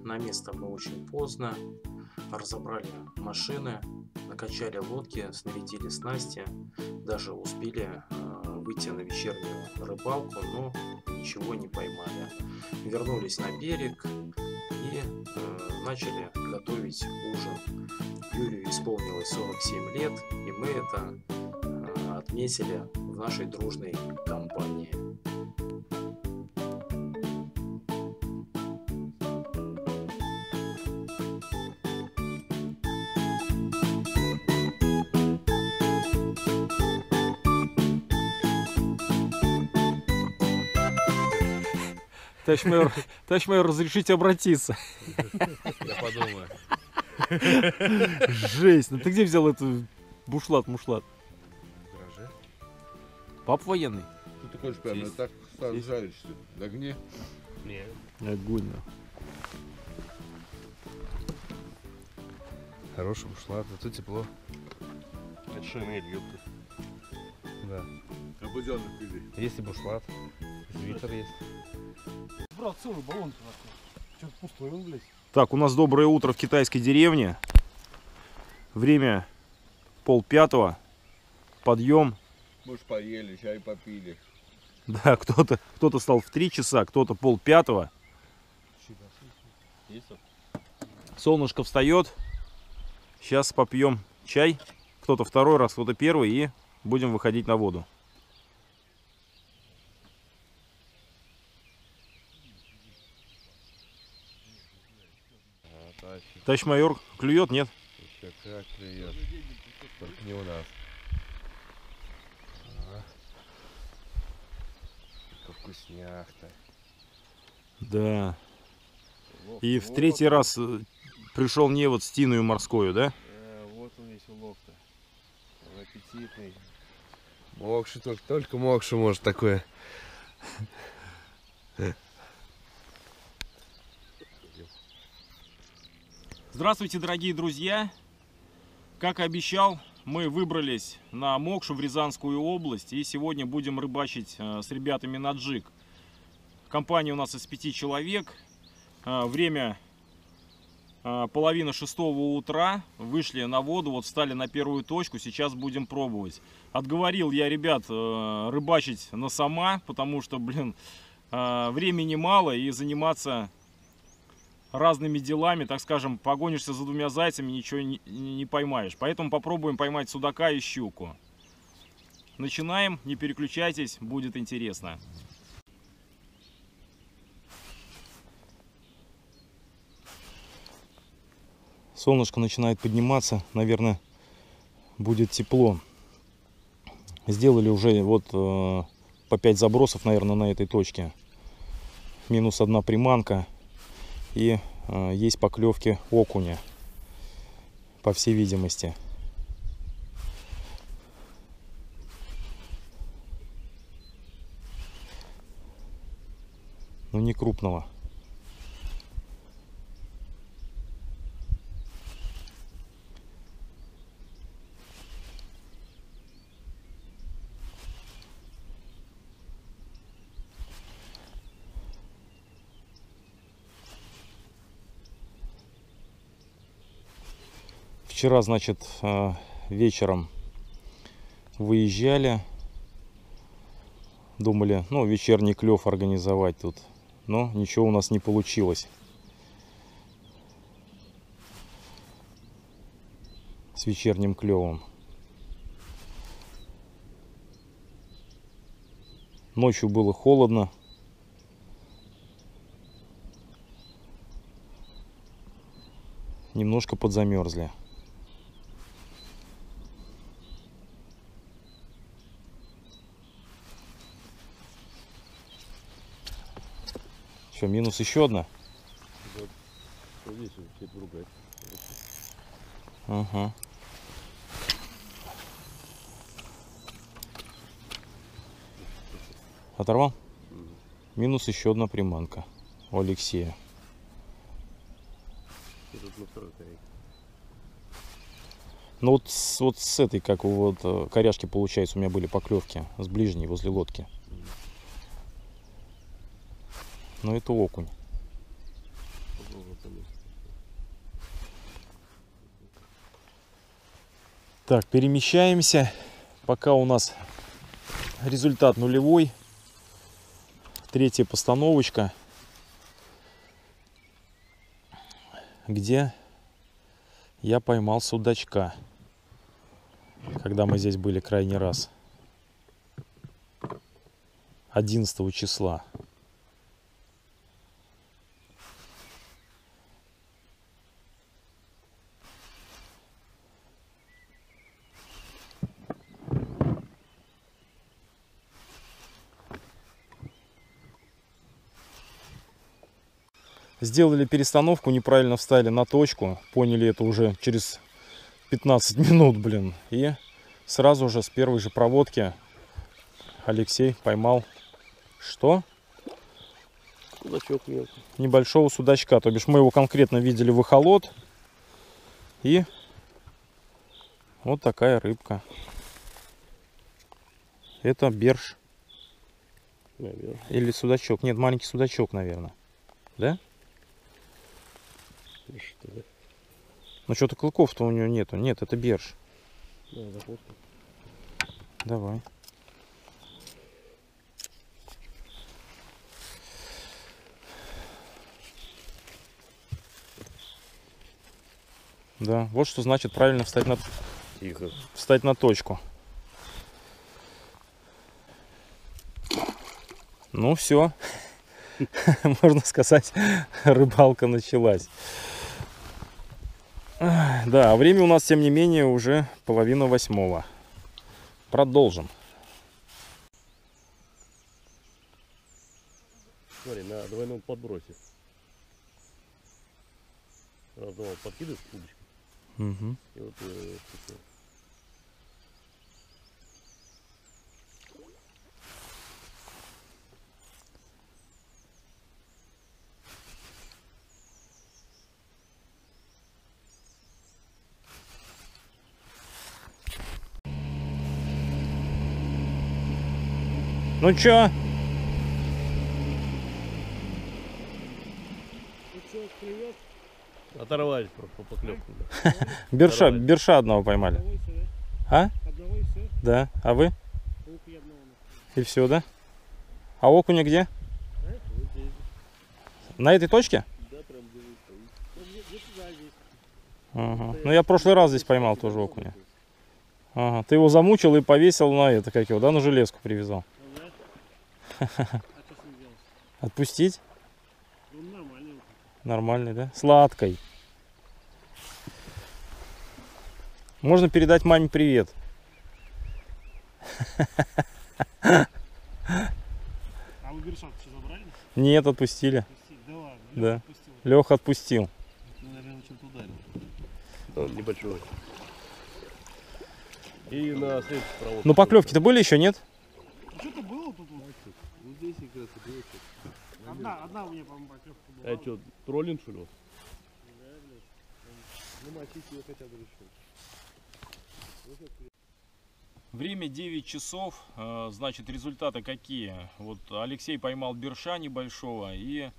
на место мы очень поздно. Разобрали машины, накачали лодки, снарядили снасти, даже успели выйти на вечернюю рыбалку, но ничего не поймали. Вернулись на берег и начали готовить ужин. Юрию исполнилось 47 лет, и мы это отметили в нашей дружной компании. Товарищ майор, разрешите обратиться? Я подумаю. Жесть, ну ты где взял эту бушлат? В гараже. Пап военный? Что ты хочешь прямо так сразу жаришься? На огне? Нет. Огонь. Хороший бушлат, зато тепло. Это шинель, ёпта. Да. Обыденных людей. Есть и бушлат, свитер есть. Брат, целый баллон что-то пустой он, блядь. Так, у нас доброе утро в китайской деревне. Время 4:30. Подъем. Мы уж поели, чай попили. Да, кто-то стал в 3 часа, кто-то 4:30. Солнышко встает. Сейчас попьем чай. Кто-то второй раз, кто-то первый, и будем выходить на воду. Товарищ майор, клюет, нет? Еще как клюет. Только не у нас. Какой вкусняк-то. Да. И в 3-й раз пришел невод с тиною морскую, да? Вот он весь улов-то. Он аппетитный. Мокши, только мокши может такое. Здравствуйте, дорогие друзья! Как и обещал, мы выбрались на Мокшу в Рязанскую область, и сегодня будем рыбачить с ребятами на джиг. Компания у нас из 5 человек. Время 5:30 утра. Вышли на воду, вот встали на первую точку, сейчас будем пробовать. Отговорил я ребят рыбачить на сама, потому что, времени мало и заниматься разными делами, так скажем, погонишься за 2 зайцами, ничего не поймаешь. Поэтому попробуем поймать судака и щуку. Начинаем, не переключайтесь, будет интересно. Солнышко начинает подниматься, наверное, будет тепло. Сделали уже вот по 5 забросов, наверное, на этой точке. Минус 1 приманка. И есть поклевки окуня, по всей видимости. Но не крупного. Вчера, значит, вечером выезжали, думали, вечерний клев организовать тут, но ничего у нас не получилось. С вечерним клевом. Ночью было холодно. Немножко подзамерзли. Что, минус еще одна? Ага. Оторвал? Минус еще одна приманка у Алексея. Ну вот с этой, как вот коряшки, получается, у меня были поклевки с ближней возле лодки. Но это окунь. Так, перемещаемся. Пока у нас результат нулевой. Третья постановочка, где я поймал судачка, когда мы здесь были крайний раз. 11 числа. Сделали перестановку, неправильно встали на точку. Поняли это уже через 15 минут, блин. И сразу же с первой же проводки Алексей поймал что? Судачок мелкий. Небольшого судачка. То бишь мы его конкретно видели в эхолот. И вот такая рыбка. Это берж. Наверное. Или судачок. Нет, маленький судачок, наверное. Да? Что ли? Ну что-то клыков-то у него нету. Нет, это берж. Да, допустим. Давай. Да, вот что значит правильно встать на точку. Ну все, можно сказать, рыбалка началась. Да, а время у нас, тем не менее, уже 7:30. Продолжим. Смотри, на двойном подбросе. Разного подкидываешь удочку. Угу. И вот Ну чё? оторвались по поклевку. Берша одного поймали. А? Одного и все. Да. А вы? Окунь одного. И все, да? А окуня где? На этой точке? Да, прям Где-то да, здесь. Ага. Ну я в прошлый раз здесь поймал тоже окуня. Ага. Ты его замучил и повесил на это, как его, да, на железку привязал. А что с ним делать? Отпустить? Он нормальный. Нормальный, да? Сладкой. Можно передать маме привет. А вы бершак что, забрали? Нет, отпустили. Отпустили? Да ладно. Да. Отпустил. Леха отпустил. Ну, наверное, что-то ударил. Он небольшой. И на следующий провод. Ну поклевки-то были еще, нет? А что-то было тут? Вот? Ну здесь как раз и было. Одна у меня, по-моему, поклевка была. А что, троллинг, что ли? Да, блядь. Ну мочить ее хотя бы решил. Время 9 часов, значит, результаты какие? Вот Алексей поймал берша небольшого, и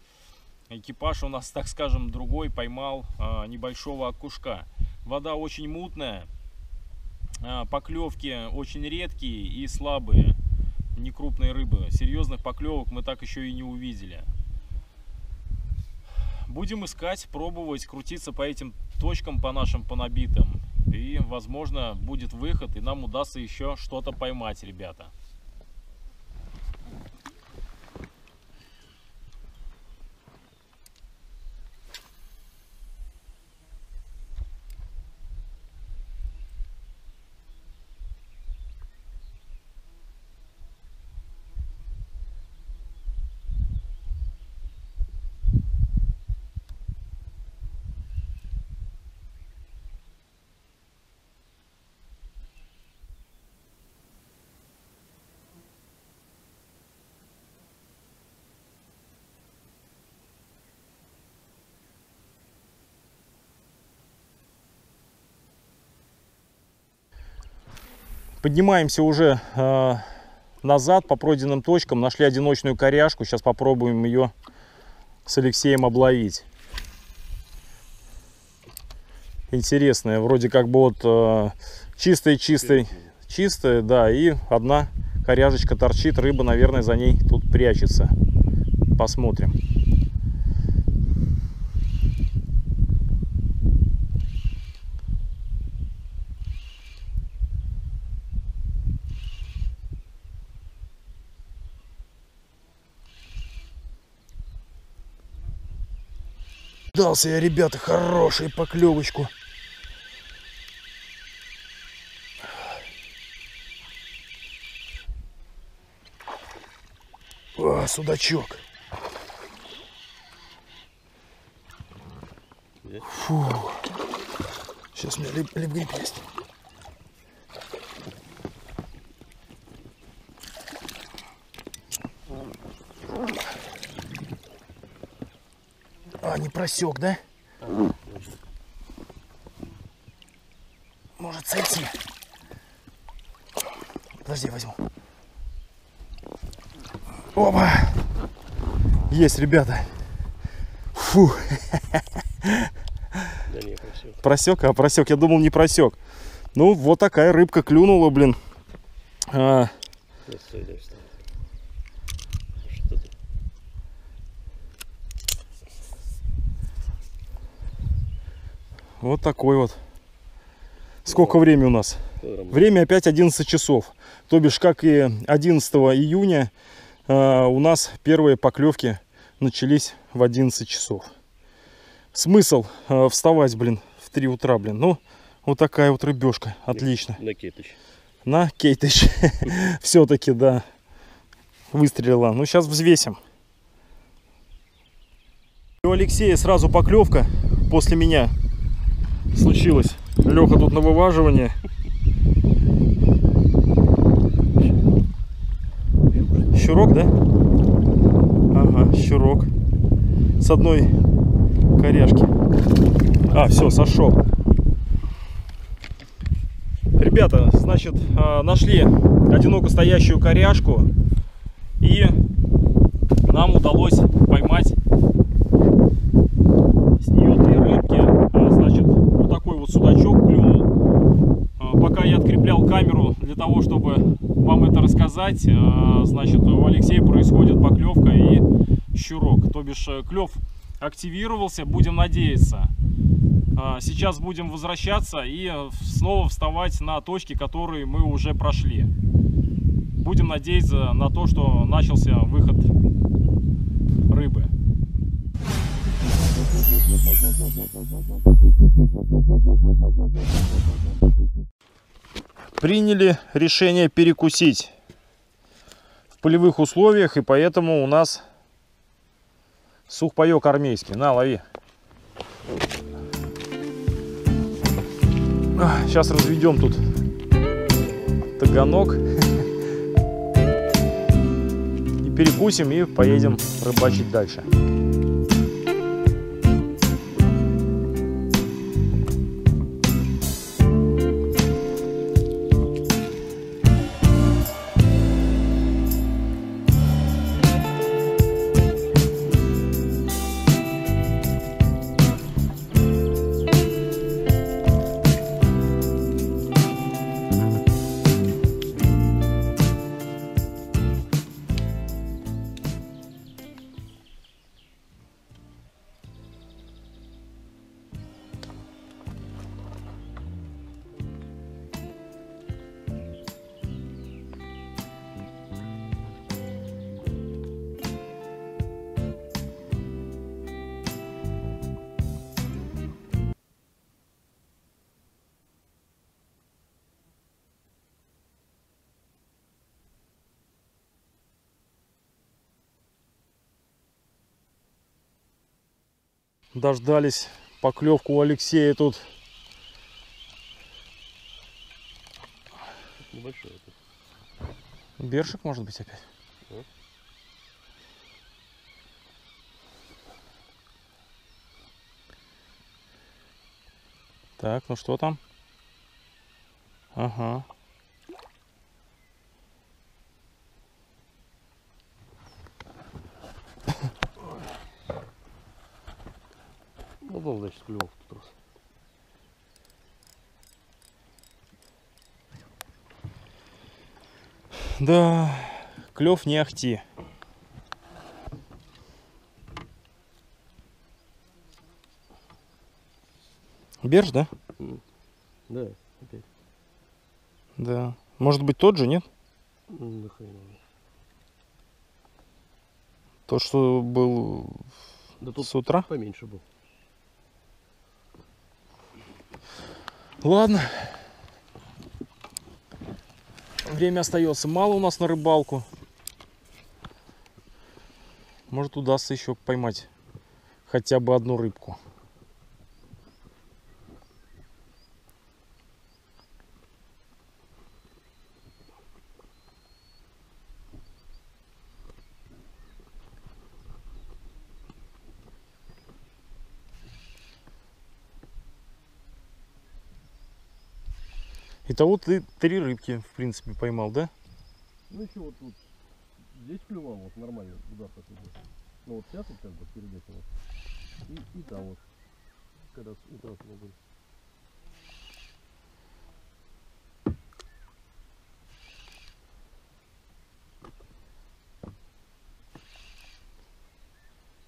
экипаж у нас, так скажем, другой поймал небольшого окушка. Вода очень мутная, поклевки очень редкие и слабые, некрупные рыбы. Серьезных поклевок мы так еще и не увидели. Будем искать, пробовать, крутиться по этим точкам, по нашим, по набитым. И, возможно, будет выход, и нам удастся еще что-то поймать, ребята. Поднимаемся уже назад по пройденным точкам. Нашли одиночную коряшку. Сейчас попробуем ее с Алексеем обловить. интересное. Вроде как бы вот чистая, да, и одна коряжечка торчит. Рыба, наверное, за ней тут прячется. Посмотрим. Дался я, ребята, хорошую поклевочку. О, судачок. Фу. Сейчас у меня лип-гриб есть. А, не просек, да? Может сойти. Подожди, возьму. Опа! Есть, ребята. Фу. Да не, просек. Просек, а просек. Я думал, не просек. Ну, вот такая рыбка клюнула, блин. Да, стой, дай встать. Что ты? Вот такой вот. Сколько времени у нас? Время опять 11 часов. То бишь, как и 11 июня, у нас первые поклевки начались в 11 часов. Смысл вставать, блин, в 3 утра, блин. Ну, вот такая вот рыбешка. Отлично. На кейтыч. На кейтыч. Все-таки, да, выстрелила. Ну, сейчас взвесим. У Алексея сразу поклевка после меня случилась. Леха тут на вываживание. Щурок, да? Ага, щурок. С одной коряшки. А, все, сошел. Ребята, значит, нашли одиноко стоящую коряшку. И нам удалось поймать с нее 3 рыбки. Значит, вот такой вот судачок клюнул. Пока я откреплял камеру для того, чтобы вам это рассказать, значит, у Алексея происходит поклевка и щурок. То бишь, клев активировался, будем надеяться. Сейчас будем возвращаться и снова вставать на точки, которые мы уже прошли. Будем надеяться на то, что начался выход рыбы. Приняли решение перекусить в полевых условиях, и поэтому у нас сухпайок армейский. На, лови. Сейчас разведем тут таганок и перекусим, и поедем рыбачить дальше. Дождались поклевку у Алексея тут. Небольшой это. Бершик, может быть, опять? Да. Так, ну что там? Ага. Ну, значит, клювал в тот раз. Да, клев не ахти. Берж, да? Да, опять. Да. Может быть тот же, нет? Да хрен его. Тот, что был Да тут с утра? поменьше был. Ладно. Время остается мало у нас на рыбалку. Может, удастся еще поймать хотя бы одну рыбку. Итого ты 3 рыбки, в принципе, поймал, да? Ну еще вот тут. Здесь клювал вот нормально, удар такой был. Ну вот сейчас вот как бы перед этим вот. И там вот. Когда с утра был.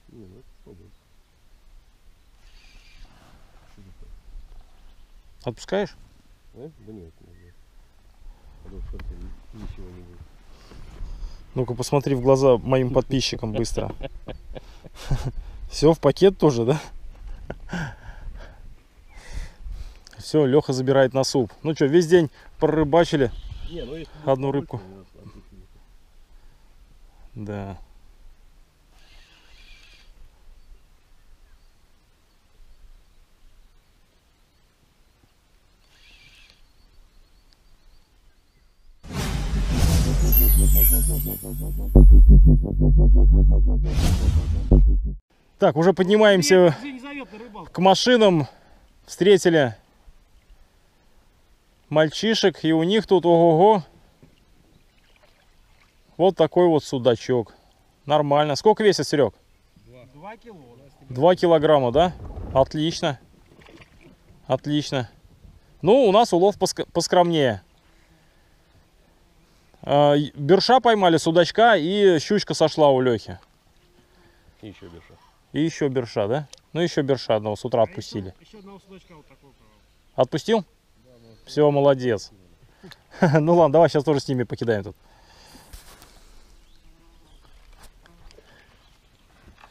Не, ну это слабый. Отпускаешь? Да нет, нет. Потому что ничего не будет. Ну-ка, посмотри в глаза моим подписчикам быстро. Все, в пакет тоже, да? Все, Леха забирает на суп. Ну что, весь день прорыбачили Не, ну если одну рыбку. побольше, Да. Так, уже поднимаемся к машинам. Встретили мальчишек, и у них тут, ого-го, вот такой вот судачок. Нормально. Сколько весит, Серег? 2 кило. 2 килограмма, да? Отлично. Отлично. Ну, у нас улов поскромнее. Берша поймали, судачка, и щучка сошла у Лехи. И еще берша. И еще берша, да? Ну, еще берша одного с утра отпустили. Еще одного судачка вот такого. Отпустил? Все, молодец. Ну ладно, давай сейчас тоже с ними покидаем тут.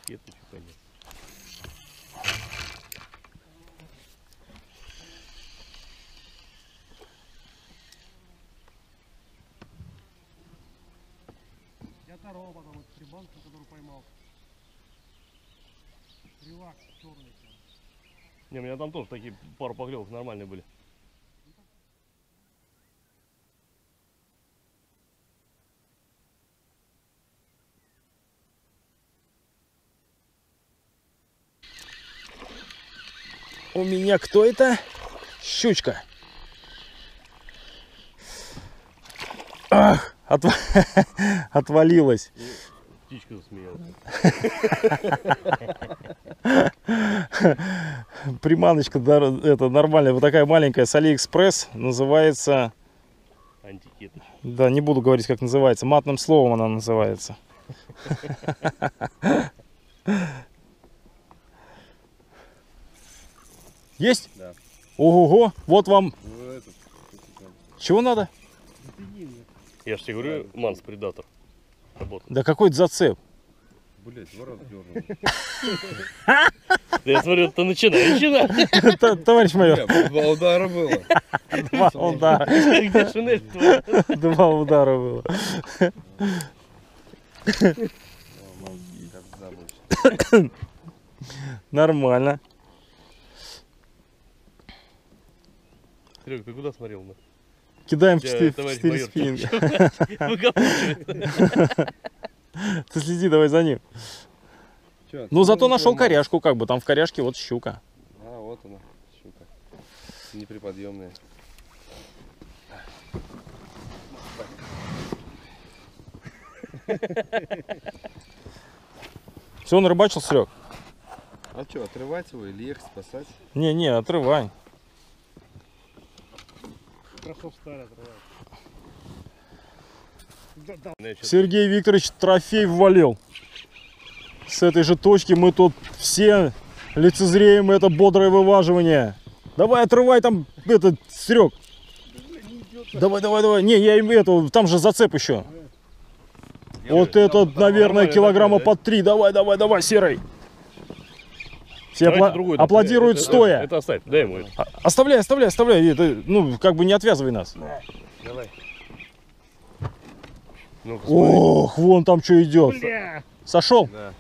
Это понятно. Я второго потом, вот рыбалку, которую поймал. Релакс черный. Не, у меня там тоже такие пару поклевок нормальные были. У меня кто это? Щучка. Ах, отвалилась. Птичка засмеялась. Приманочка, это нормальная, вот такая маленькая, с Алиэкспресс, называется... Антикетыч. Да, не буду говорить, как называется, матным словом она называется. Есть? Да. Ого-го, вот вам. Ну, этот, Чего надо? Я же тебе говорю, Манс предатор. Работает. Да какой-то зацеп. блядь, 2 раза дернул. Да я смотрю, ты начинай. Товарищ майор, 2 удара было. 2 удара. Где шинель твоя? 2 удара было. Нормально. Серега, ты куда смотрел? Кидаем в Я, 4 товарищ майор, спиннинга. Выкапывает. Ты следи давай за ним. Чё, Ну зато ну, нашел нормально. коряшку, как бы там в коряшке вот щука. А, вот она, щука. Неприподъемная. Все, он рыбачил, Серег? А что, отрывать его или ехать спасать? Не, отрывай. Хорошо встали, отрывай. Сергей Викторович трофей ввалил. С этой же точки мы тут все лицезреем это бодрое вываживание. Давай, отрывай там этот, Серег. Давай, давай, давай. Не, я им это, там же зацеп еще. Вот это, наверное, килограмма под 3. Давай, давай, давай, Серый. Все аплодируют стоя. Это оставь, дай ему это. Оставляй, оставляй, оставляй. Это, ну, как бы не отвязывай нас. Давай. Ну-ка, Ох, вон там что идет. Сошел? Да.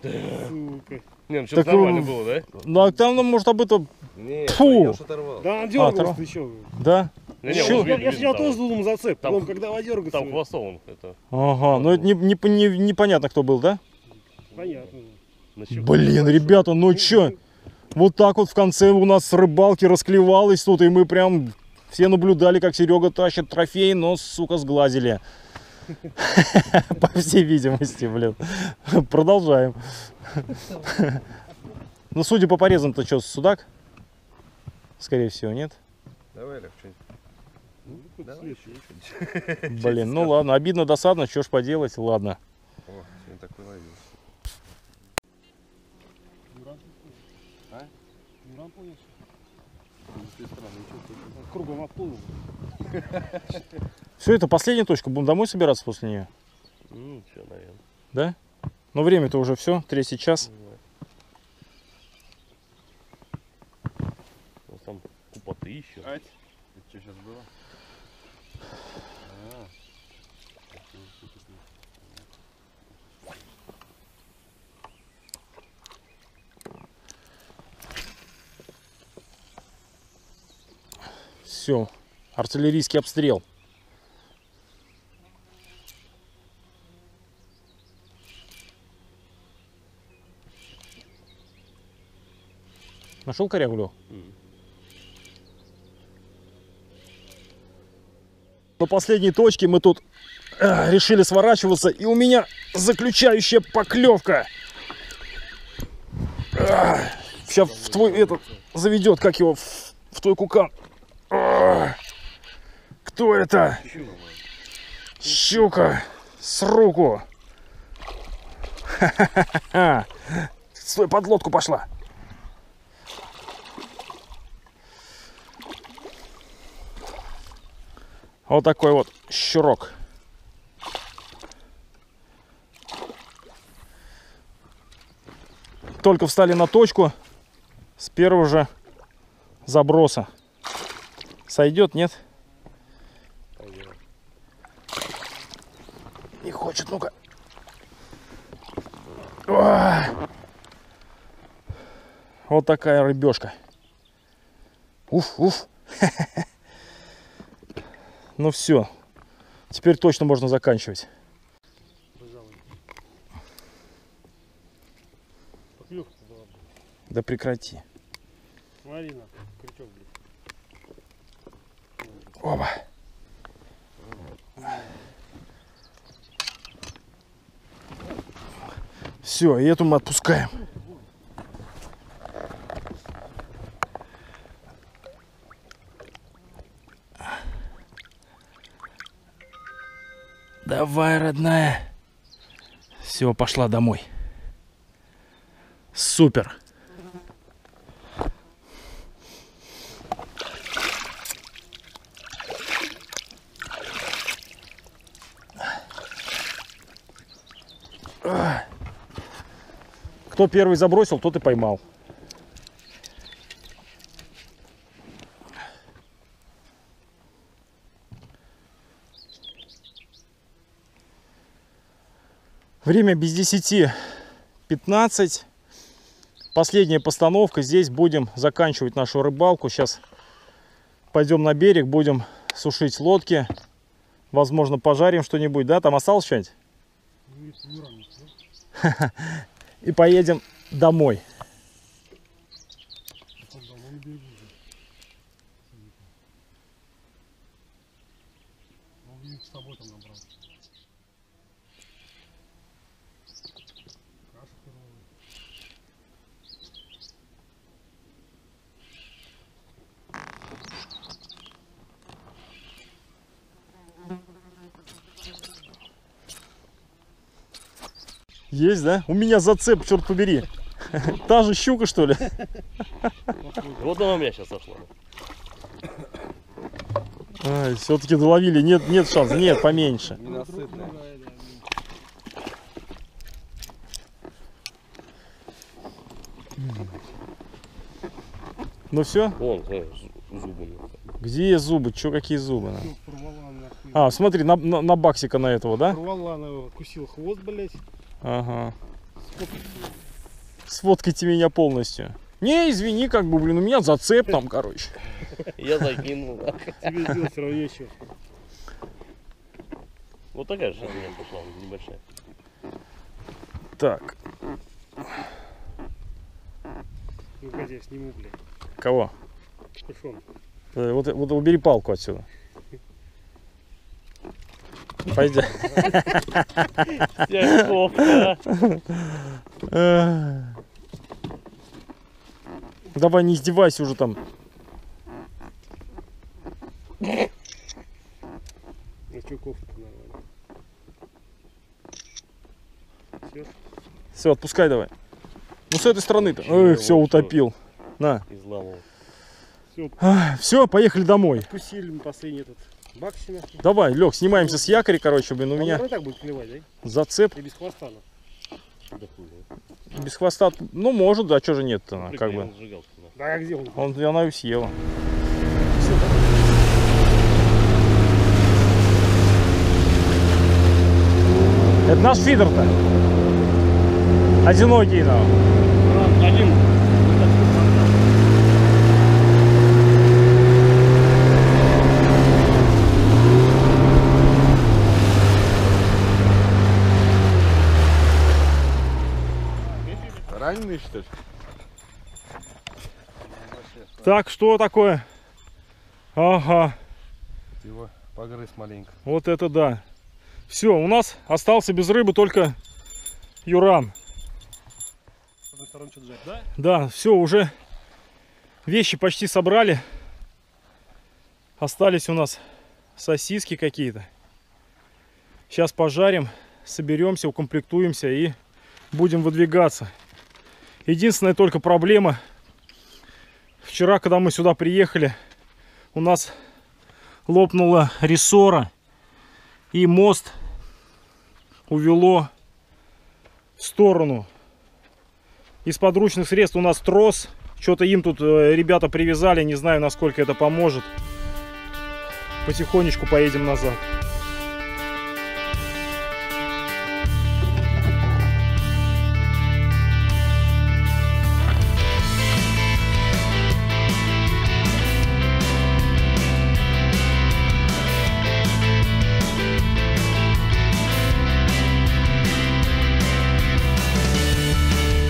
не, ну Так, что-то нормально было, да? Ну, а там, ну, может, об этом... Нет, Фу. пойдёшь, оторвал. Да, он оторвал. дергался еще. Да? Не, Чё? он Я видно, сначала там. тоже думал зацеп, Там- потом когда водергался, Там хвостом это. Ага, ну это непонятно, кто был, да? понятно. Блин, ребята, ну чё? Вот так вот в конце у нас с рыбалки расклевалось тут, и мы прям все наблюдали, как Серега тащит трофей, но, сука, сглазили. По всей видимости, блин. Продолжаем. Ну, судя по порезам-то что, судак? Скорее всего, нет? Давай, Лев, что-нибудь. Давай еще что-нибудь. Блин, ну ладно, обидно, досадно, что ж поделать, ладно. О, сегодня такой ловил. Муран понял. Кругом оплыл. Все, это последняя точка, будем домой собираться после нее, Ну, что, наверное. да? Но время-то уже все, 3-й час. У нас там купоты еще. Это что сейчас было? Все, артиллерийский обстрел. Нашел корягу? На последней точке мы тут решили сворачиваться, и у меня заключающая поклевка. Сейчас в твой этот заведет, как его, в твой кукан. Кто это? Щука с руку. Ха-ха-ха. Стой, под лодку пошла. Вот такой вот щурок. Только встали на точку с первого же заброса. Сойдет, нет? Не хочет, ну-ка. Вот такая рыбешка. Уф, уф. Ну все, теперь точно можно заканчивать. Поклевка была. Да прекрати. Смотри на, крючок, блин. Оба. Все, и эту мы отпускаем. Давай, родная. Все, пошла домой. Супер. Кто первый забросил, тот и поймал. Время без 10:15. Последняя постановка. Здесь будем заканчивать нашу рыбалку. Сейчас пойдем на берег, будем сушить лодки. Возможно, пожарим что-нибудь. Да, там осталось что-нибудь? И поедем домой. С тобой там набрал. Кашу первую. Есть, да? У меня зацеп, черт побери. Та же щука, что ли? Вот она у меня сейчас сошла. Все-таки доловили. Нет шансов. Нет, поменьше. Ненасытная. Ну все? Вон, зубы. Где зубы? Че, какие зубы? Всё, порвала нахуй. А, смотри, на баксика на этого, да? Порвала она, кусил хвост, блядь. Ага. Сфоткайте меня полностью. Не, извини, как бы, блин, у меня зацеп там, короче. Я закинул. Тебе сделать все равно нечего. Вот такая же у меня пошла, небольшая. Так, Ну-ка, я сниму, блядь. кого? Капюшон. Вот убери палку отсюда. Пойди. Давай, не издевайся уже там. Ну что, кофта нормально. Все? Все, отпускай давай. Ну с этой стороны-то. Ой, все, утопил. На. Изламывал. Все, поехали домой. Откусили мы последний этот баксина. Давай, Лех, снимаемся с якоря, короче, блин, у Он, меня наверное, так будет клевать, да? зацеп. И без хвоста, ну. Без хвоста, ну может, да, что же нет-то, как бы. Да, а где он? Она и съела. Это наш фидер-то. Одинокий, но. Один. Раненый, что ли? Так, что такое? Ага, Его погрыз маленько. вот это да. Все, у нас остался без рыбы только Юран. С одной стороны что-то жать, да? Да, все, уже вещи почти собрали. Остались у нас сосиски какие-то. Сейчас пожарим, соберемся, укомплектуемся и будем выдвигаться. Единственная только проблема. Вчера, когда мы сюда приехали, у нас лопнула рессора. И мост увело в сторону. Из подручных средств у нас трос. Что-то им тут ребята привязали. Не знаю, насколько это поможет. Потихонечку поедем назад.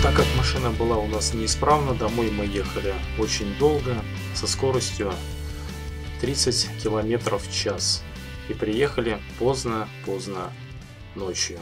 Так как машина была у нас неисправна, домой мы ехали очень долго, со скоростью 30 км в час. И приехали поздно ночью.